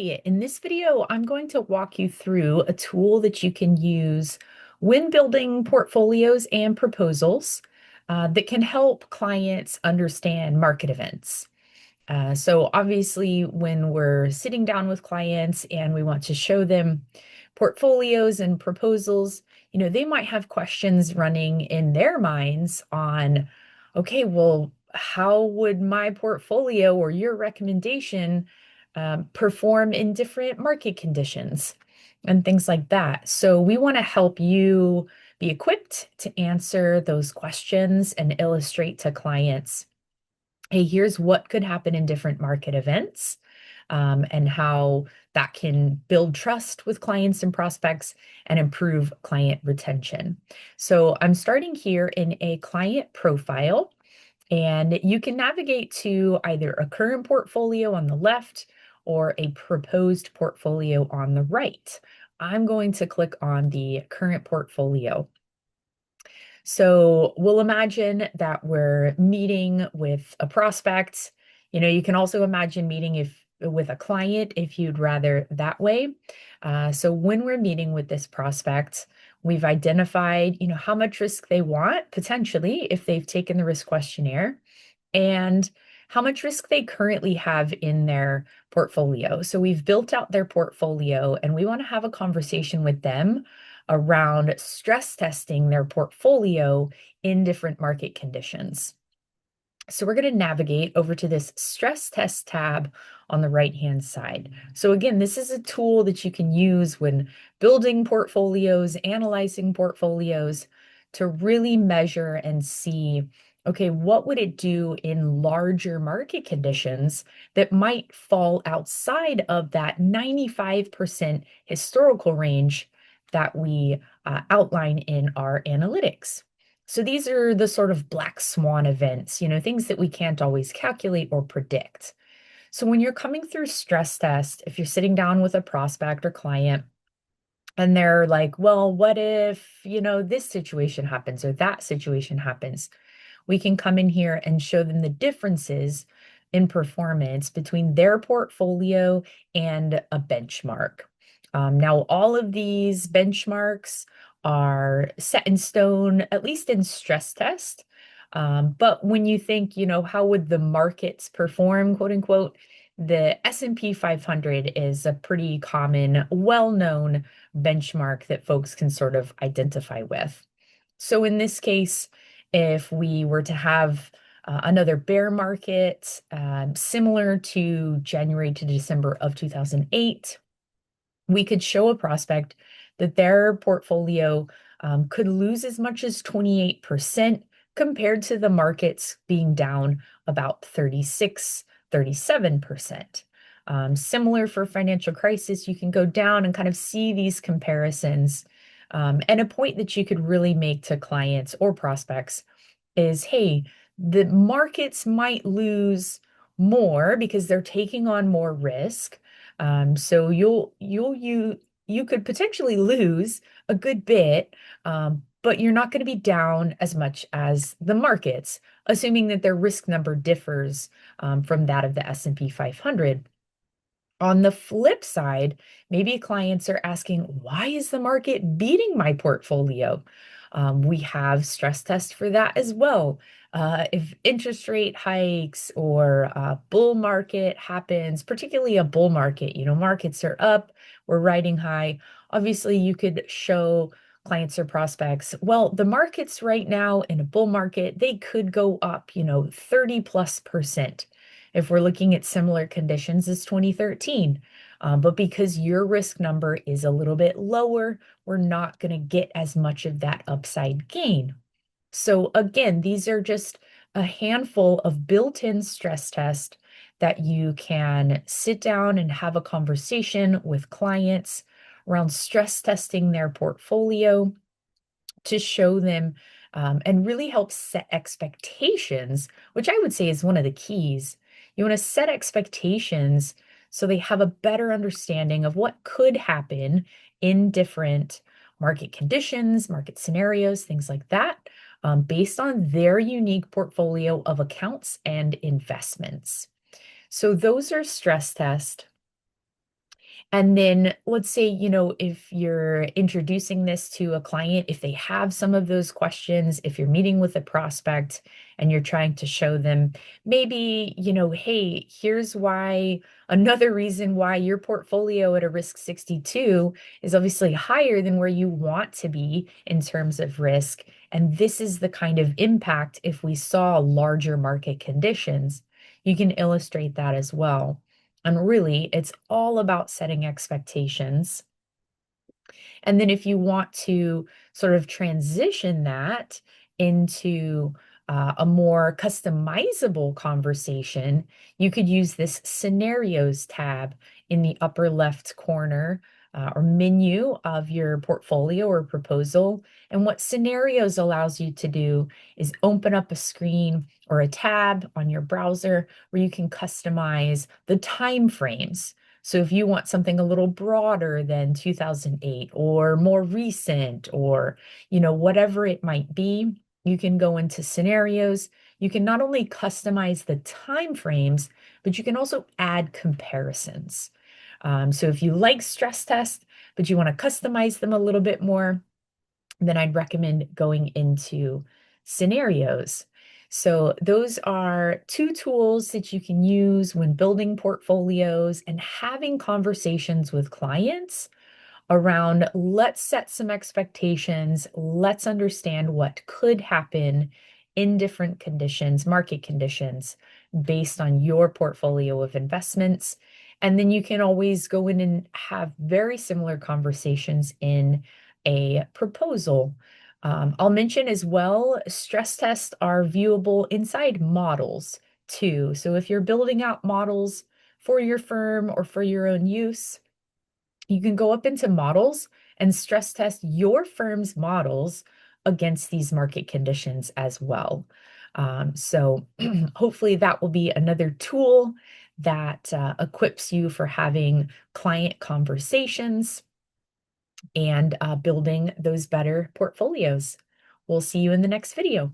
Hey, in this video, I'm going to walk you through a tool that you can use when building portfolios and proposals that can help clients understand market events. So obviously, when we're sitting down with clients and we want to show them portfolios and proposals, they might have questions running in their minds on, okay, well, how would my portfolio or your recommendation perform in different market conditions and things like that? So we want to help you be equipped to answer those questions and illustrate to clients, hey, here's what could happen in different market events, and how that can build trust with clients and prospects and improve client retention. So I'm starting here in a client profile, and you can navigate to either a current portfolio on the left or a proposed portfolio on the right. I'm going to click on the current portfolio. So we'll imagine that we're meeting with a prospect. You can also imagine meeting if with a client if you'd rather that way. So when we're meeting with this prospect, we've identified, how much risk they want potentially if they've taken the risk questionnaire, and how much risk they currently have in their portfolio. So we've built out their portfolio and we want to have a conversation with them around stress testing their portfolio in different market conditions. So we're going to navigate over to this stress test tab on the right-hand side. So again, this is a tool that you can use when building portfolios, analyzing portfolios, to really measure and see, okay, what would it do in larger market conditions that might fall outside of that 95% historical range that we outline in our analytics. So these are the sort of black swan events, things that we can't always calculate or predict. So when you're coming through stress test, if you're sitting down with a prospect or client and they're like, well, what if, this situation happens or that situation happens? We can come in here and show them the differences in performance between their portfolio and a benchmark. Now, all of these benchmarks are set in stone, at least in stress test. But when you think, how would the markets perform, quote unquote, the S&P 500 is a pretty common, well-known benchmark that folks can sort of identify with. So in this case, if we were to have another bear market similar to January to December of 2008, we could show a prospect that their portfolio could lose as much as 28% compared to the markets being down about 36, 37%. Similar for financial crisis, you can go down and kind of see these comparisons. And a point that you could really make to clients or prospects is, hey, the markets might lose more because they're taking on more risk. So you could potentially lose a good bit, but you're not going to be down as much as the markets, assuming that their risk number differs from that of the S&P 500. On the flip side, maybe clients are asking, why is the market beating my portfolio? We have stress tests for that as well. If interest rate hikes or a bull market happens, particularly a bull market, markets are up, we're riding high. Obviously, you could show clients or prospects, well, the markets right now in a bull market, they could go up, 30+% if we're looking at similar conditions as 2013. But because your risk number is a little bit lower, we're not going to get as much of that upside gain. So again, these are just a handful of built-in stress tests that you can sit down and have a conversation with clients around stress testing their portfolio to show them and really help set expectations, which I would say is one of the keys. You want to set expectations so they have a better understanding of what could happen in different market conditions, market scenarios, things like that, based on their unique portfolio of accounts and investments. So those are stress tests. And then let's say, if you're introducing this to a client, if they have some of those questions, if you're meeting with a prospect and you're trying to show them maybe, hey, here's why another reason why your portfolio at a risk 62 is obviously higher than where you want to be in terms of risk. And this is the kind of impact if we saw larger market conditions. You can illustrate that as well. And really, it's all about setting expectations. And then if you want to sort of transition that into a more customizable conversation, you could use this scenarios tab in the upper left corner or menu of your portfolio or proposal. And what scenarios allows you to do is open up a screen or a tab on your browser where you can customize the time frames. So if you want something a little broader than 2008 or more recent or, whatever it might be, you can go into scenarios. You can not only customize the time frames, but you can also add comparisons. So if you like stress tests, but you want to customize them a little bit more, then I'd recommend going into scenarios. So those are two tools that you can use when building portfolios and having conversations with clients around let's set some expectations, let's understand what could happen in different conditions, market conditions, based on your portfolio of investments. And then you can always go in and have very similar conversations in a proposal. I'll mention as well, stress tests are viewable inside models too. So if you're building out models for your firm or for your own use, you can go up into models and stress test your firm's models against these market conditions as well. So hopefully that will be another tool that equips you for having client conversations and building those better portfolios. We'll see you in the next video.